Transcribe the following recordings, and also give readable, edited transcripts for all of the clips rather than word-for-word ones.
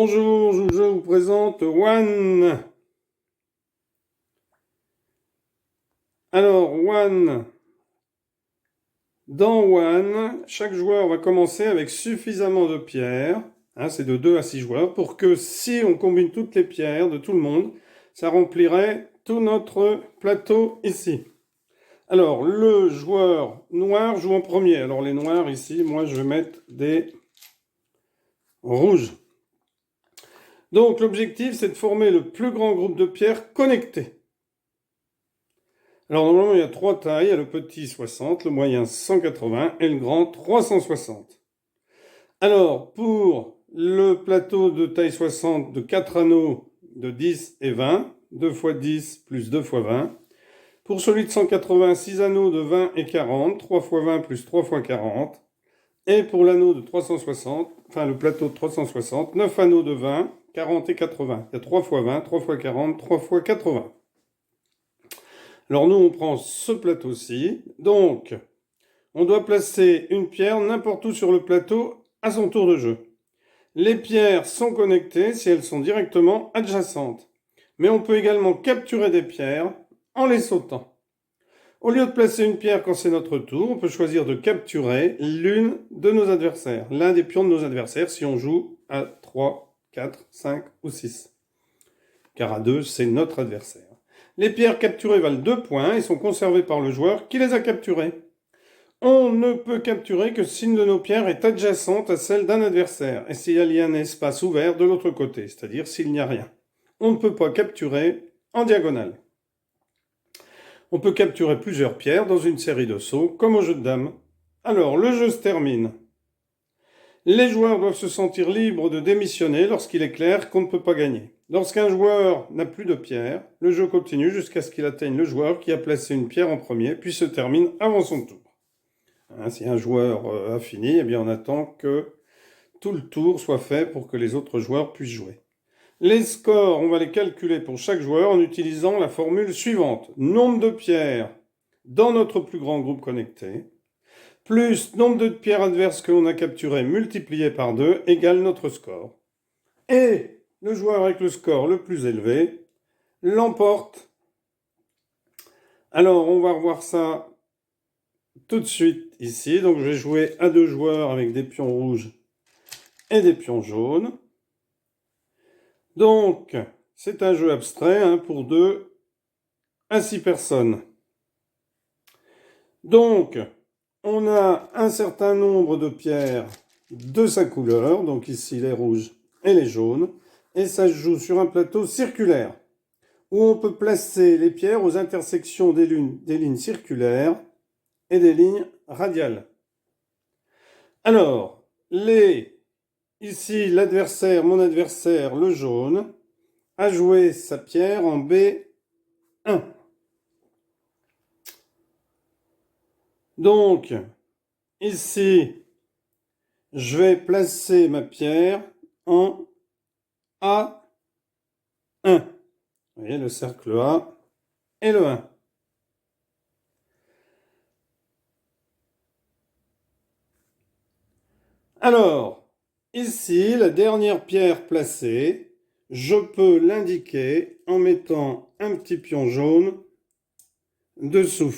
Bonjour, je vous présente One. Alors, One. Dans One, chaque joueur va commencer avec suffisamment de pierres, c'est de 2 à 6 joueurs, pour que si on combine toutes les pierres de tout le monde, ça remplirait tout notre plateau ici. Alors, le joueur noir joue en premier. Alors, les noirs ici, moi, je vais mettre des rouges. Donc, l'objectif, c'est de former le plus grand groupe de pierres connectées. Alors, normalement, il y a 3 tailles. Il y a le petit 60, le moyen 180 et le grand 360. Alors, pour le plateau de taille 60 de 4 anneaux de 10 et 20, 2 x 10 plus 2 x 20. Pour celui de 180, 6 anneaux de 20 et 40, 3 x 20 plus 3 x 40. Et pour l'anneau de 360, enfin le plateau de 360, 9 anneaux de 20, 40 et 80. Il y a 3 x 20, 3 x 40, 3 x 80. Alors nous, on prend ce plateau-ci. Donc, on doit placer une pierre n'importe où sur le plateau à son tour de jeu. Les pierres sont connectées si elles sont directement adjacentes. Mais on peut également capturer des pierres en les sautant. Au lieu de placer une pierre quand c'est notre tour, on peut choisir de capturer l'une de nos adversaires, l'un des pions de nos adversaires si on joue à 3, 4, 5 ou 6. Car à 2, c'est notre adversaire. Les pierres capturées valent 2 points et sont conservées par le joueur qui les a capturées. On ne peut capturer que si une de nos pierres est adjacente à celle d'un adversaire et s'il y a un espace ouvert de l'autre côté, c'est-à-dire s'il n'y a rien. On ne peut pas capturer en diagonale. On peut capturer plusieurs pierres dans une série de sauts, comme au jeu de dames. Alors, le jeu se termine. Les joueurs doivent se sentir libres de démissionner lorsqu'il est clair qu'on ne peut pas gagner. Lorsqu'un joueur n'a plus de pierres, le jeu continue jusqu'à ce qu'il atteigne le joueur qui a placé une pierre en premier, puis se termine avant son tour. Si un joueur a fini, eh bien on attend que tout le tour soit fait pour que les autres joueurs puissent jouer. Les scores, on va les calculer pour chaque joueur en utilisant la formule suivante. Nombre de pierres dans notre plus grand groupe connecté, plus nombre de pierres adverses que l'on a capturées multiplié par 2 égale notre score. Et le joueur avec le score le plus élevé l'emporte. Alors, on va revoir ça tout de suite ici. Donc, je vais jouer à 2 joueurs avec des pions rouges et des pions jaunes. Donc, c'est un jeu abstrait pour 2 à 6 personnes. Donc, on a un certain nombre de pierres de sa couleur, donc ici les rouges et les jaunes, et ça se joue sur un plateau circulaire, où on peut placer les pierres aux intersections des lignes circulaires et des lignes radiales. Alors, ici l'adversaire, mon adversaire, le jaune, a joué sa pierre en B1. Donc, ici, je vais placer ma pierre en A1. Vous voyez le cercle A et le 1. Alors, ici, la dernière pierre placée, je peux l'indiquer en mettant un petit pion jaune dessous.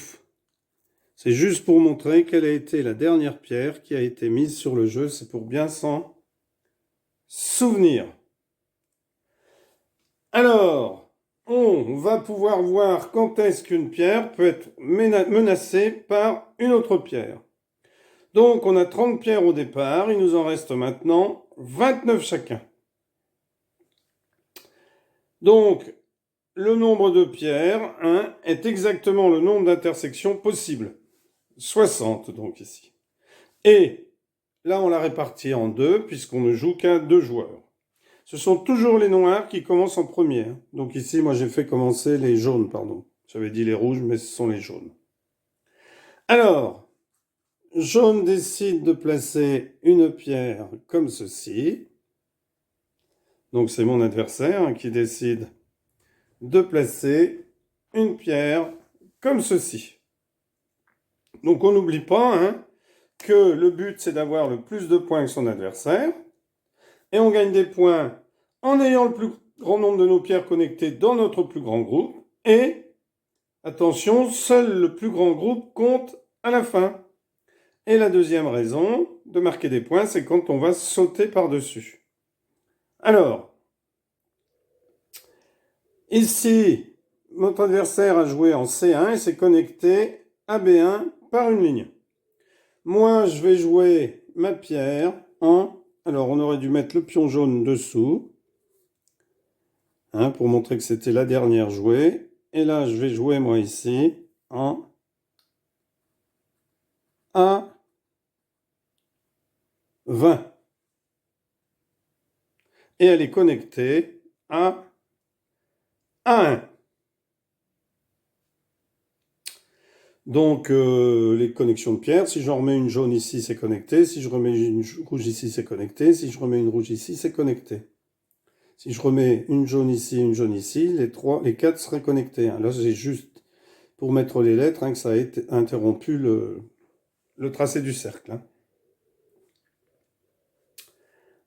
C'est juste pour montrer quelle a été la dernière pierre qui a été mise sur le jeu. C'est pour bien s'en souvenir. Alors, on va pouvoir voir quand est-ce qu'une pierre peut être menacée par une autre pierre. Donc, on a 30 pierres au départ. Il nous en reste maintenant 29 chacun. Donc, le nombre de pierres, est exactement le nombre d'intersections possibles. 60, donc ici. Et là, on l'a réparti en 2, puisqu'on ne joue qu'à 2 joueurs. Ce sont toujours les noirs qui commencent en premier. Donc ici, moi, j'ai fait commencer les jaunes, pardon. J'avais dit les rouges, mais ce sont les jaunes. Alors, jaune décide de placer une pierre comme ceci. Donc c'est mon adversaire qui décide de placer une pierre comme ceci. Donc on n'oublie pas que le but c'est d'avoir le plus de points que son adversaire. Et on gagne des points en ayant le plus grand nombre de nos pierres connectées dans notre plus grand groupe. Et, attention, seul le plus grand groupe compte à la fin. Et la deuxième raison de marquer des points, c'est quand on va sauter par-dessus. Alors, ici, notre adversaire a joué en C1 et s'est connecté à B1 par une ligne. Moi, je vais jouer ma pierre en... Alors, on aurait dû mettre le pion jaune dessous, pour montrer que c'était la dernière jouée. Et là, je vais jouer, moi, ici, en A20. Et elle est connectée à A1. Donc, les connexions de pierres, si j'en remets une jaune ici, c'est connecté. Si je remets une rouge ici, c'est connecté. Si je remets une rouge ici, c'est connecté. Si je remets une jaune ici, les quatre seraient connectés. Là, j'ai juste, pour mettre les lettres, que ça a interrompu le tracé du cercle.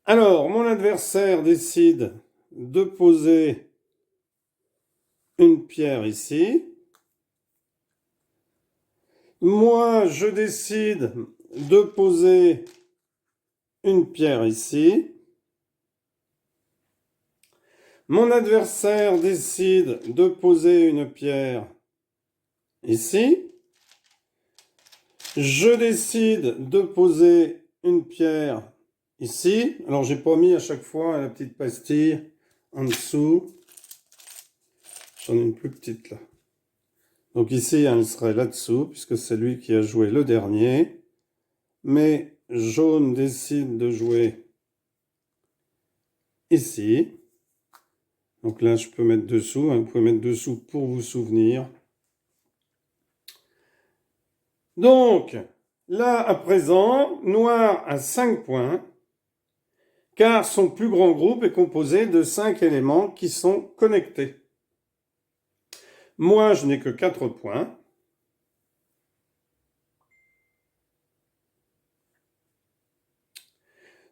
Alors, mon adversaire décide de poser une pierre ici. Moi, je décide de poser une pierre ici. Mon adversaire décide de poser une pierre ici. Je décide de poser une pierre ici. Alors, j'ai pas mis à chaque fois la petite pastille en dessous. J'en ai une plus petite là. Donc ici, elle serait là-dessous, puisque c'est lui qui a joué le dernier. Mais jaune décide de jouer ici. Donc là, je peux mettre dessous. Vous pouvez mettre dessous pour vous souvenir. Donc, là, à présent, noir a 5 points, car son plus grand groupe est composé de 5 éléments qui sont connectés. Moi, je n'ai que 4 points.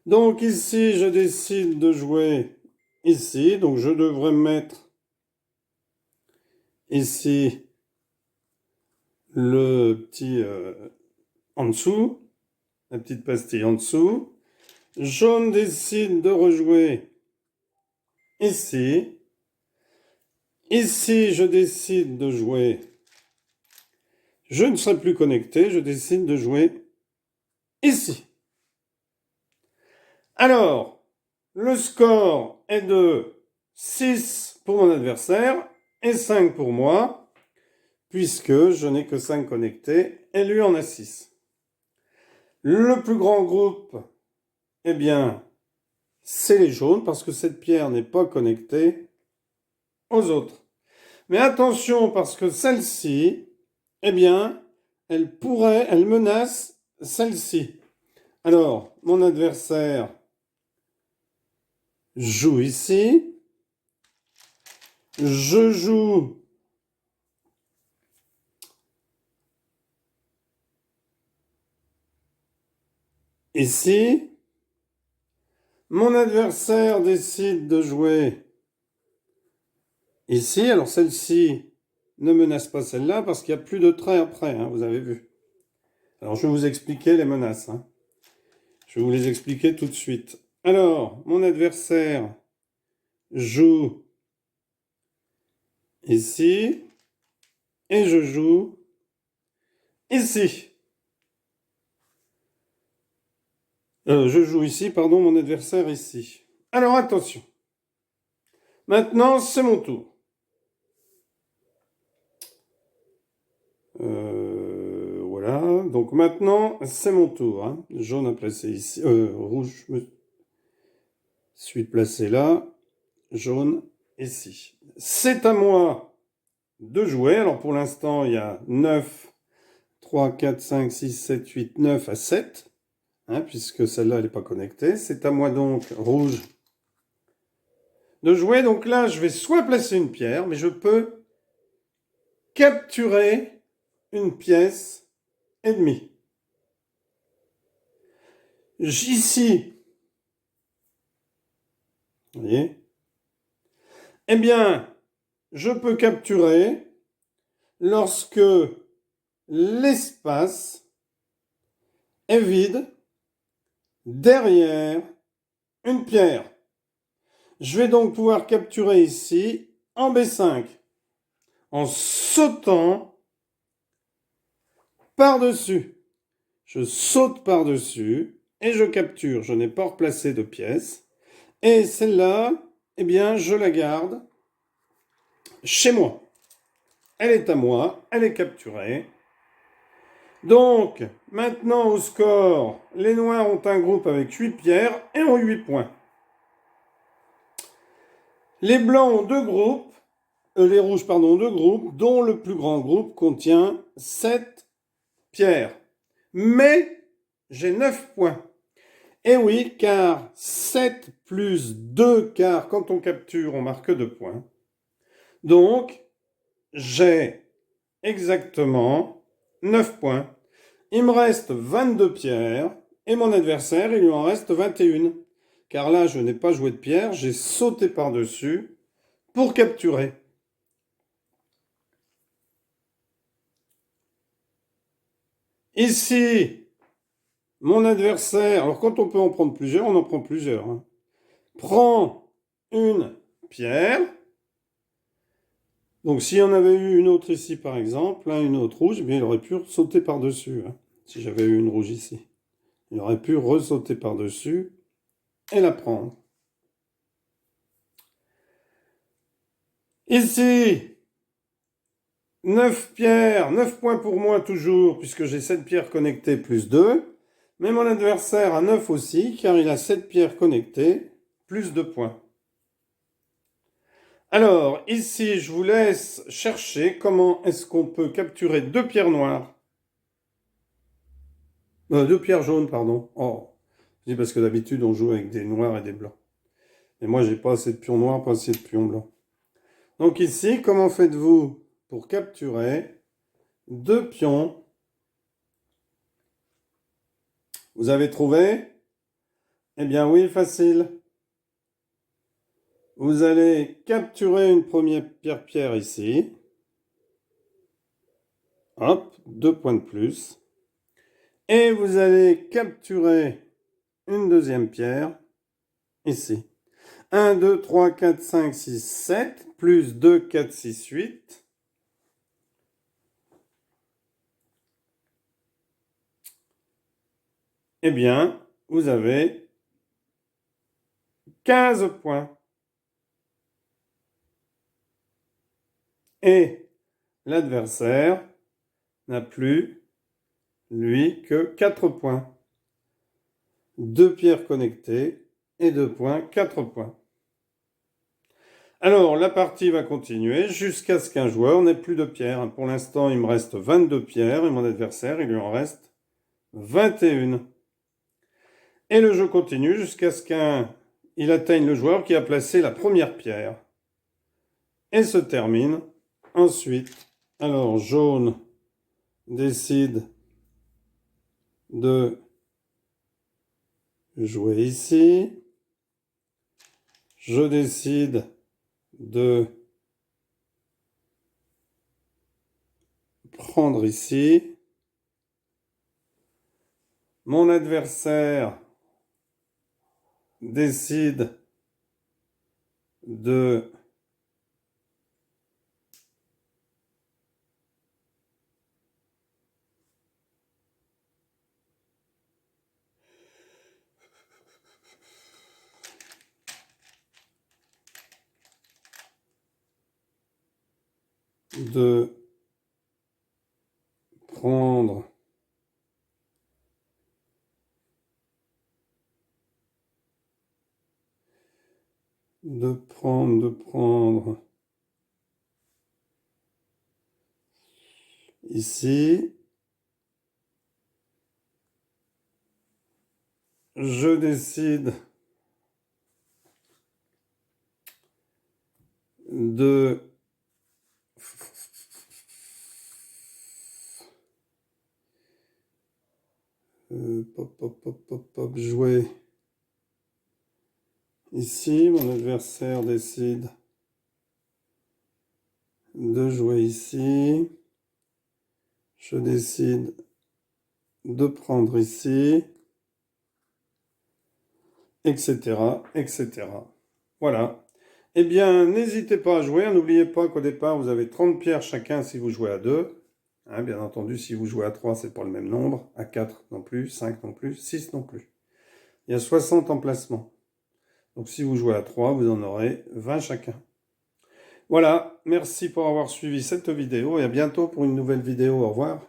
Donc ici, je décide de jouer ici. Donc je devrais mettre ici le petit en dessous, la petite pastille en dessous. Jaune décide de rejouer ici. Ici, je décide de jouer. Je ne serai plus connecté, je décide de jouer ici. Alors, le score est de 6 pour mon adversaire et 5 pour moi, puisque je n'ai que 5 connectés et lui en a 6. Le plus grand groupe, eh bien, c'est les jaunes, parce que cette pierre n'est pas connectée aux autres. Mais attention, parce que celle-ci, eh bien, elle menace celle-ci. Alors, mon adversaire joue ici. Je joue ici. Mon adversaire décide de jouer ici. Alors celle-ci ne menace pas celle-là parce qu'il n'y a plus de trait après, vous avez vu. Alors je vais vous expliquer les menaces. Je vais vous les expliquer tout de suite. Alors, mon adversaire joue ici et je joue ici. Je joue ici, pardon, mon adversaire ici. Alors attention. Maintenant, c'est mon tour. Voilà. Donc maintenant, c'est mon tour. Jaune à placer ici. Rouge, je me suis placé là. Jaune ici. C'est à moi de jouer. Alors pour l'instant, il y a 9, 3, 4, 5, 6, 7, 8, 9 à 7. Puisque celle-là, elle n'est pas connectée. C'est à moi donc, rouge, de jouer. Donc là, je vais soit placer une pierre, mais je peux capturer une pièce et demie. Ici, vous voyez, Eh bien, je peux capturer lorsque l'espace est vide derrière une pierre. Je vais donc pouvoir capturer ici en B5 en sautant par-dessus. Je saute par-dessus et je capture. Je n'ai pas replacé de pièce. Et celle-là, eh bien, je la garde chez moi. Elle est à moi, elle est capturée. Donc, maintenant au score, les noirs ont un groupe avec 8 pierres et ont 8 points. Les blancs ont deux groupes, les rouges, pardon, deux groupes, dont le plus grand groupe contient 7 pierres. Mais j'ai 9 points. Et oui, car 7 plus 2, car quand on capture, on marque 2 points. Donc, j'ai exactement 9 points. Il me reste 22 pierres et mon adversaire, il lui en reste 21. Car là, je n'ai pas joué de pierre, j'ai sauté par-dessus pour capturer. Ici, mon adversaire, alors quand on peut en prendre plusieurs, on en prend plusieurs, hein, prend une pierre. Donc s'il y en avait eu une autre ici par exemple, hein, une autre rouge, eh bien, il aurait pu sauter par-dessus. Hein, si j'avais eu une rouge ici. Il aurait pu ressauter par-dessus et la prendre. Ici, 9 pierres, 9 points pour moi toujours, puisque j'ai 7 pierres connectées plus 2. Mais mon adversaire a 9 aussi, car il a 7 pierres connectées, plus 2 points. Alors, ici, je vous laisse chercher comment est-ce qu'on peut capturer 2 pierres noires. 2 pierres jaunes, pardon. Oh, je dis parce que d'habitude, on joue avec des noirs et des blancs. Et moi, j'ai pas assez de pions noirs, pas assez de pions blancs. Donc ici, comment faites-vous pour capturer 2 pions? Vous avez trouvé? Eh bien oui, facile. Vous allez capturer une première pierre ici. Hop, 2 points de plus. Et vous allez capturer une deuxième pierre ici. 1, 2, 3, 4, 5, 6, 7, plus 2, 4, 6, 8. Eh bien, vous avez 15 points. Et l'adversaire n'a plus, lui, que 4 points. 2 pierres connectées et 2 points, 4 points. Alors, la partie va continuer jusqu'à ce qu'un joueur n'ait plus de pierres. Pour l'instant, il me reste 22 pierres et mon adversaire, il lui en reste 21. Et le jeu continue jusqu'à ce qu'il atteigne le joueur qui a placé la première pierre. Et se termine ensuite. Alors, jaune décide de jouer ici. Je décide de prendre ici. Mon adversaire décide de prendre ici. Je décide de jouer ici. Mon adversaire décide de jouer ici. Je décide de prendre ici, etc., etc. Voilà. Eh bien, n'hésitez pas à jouer. N'oubliez pas qu'au départ, vous avez 30 pierres chacun si vous jouez à 2. Hein, bien entendu, si vous jouez à 3, c'est pas le même nombre. À 4 non plus, 5 non plus, 6 non plus. Il y a 60 emplacements. Donc si vous jouez à 3, vous en aurez 20 chacun. Voilà, merci pour avoir suivi cette vidéo et à bientôt pour une nouvelle vidéo. Au revoir.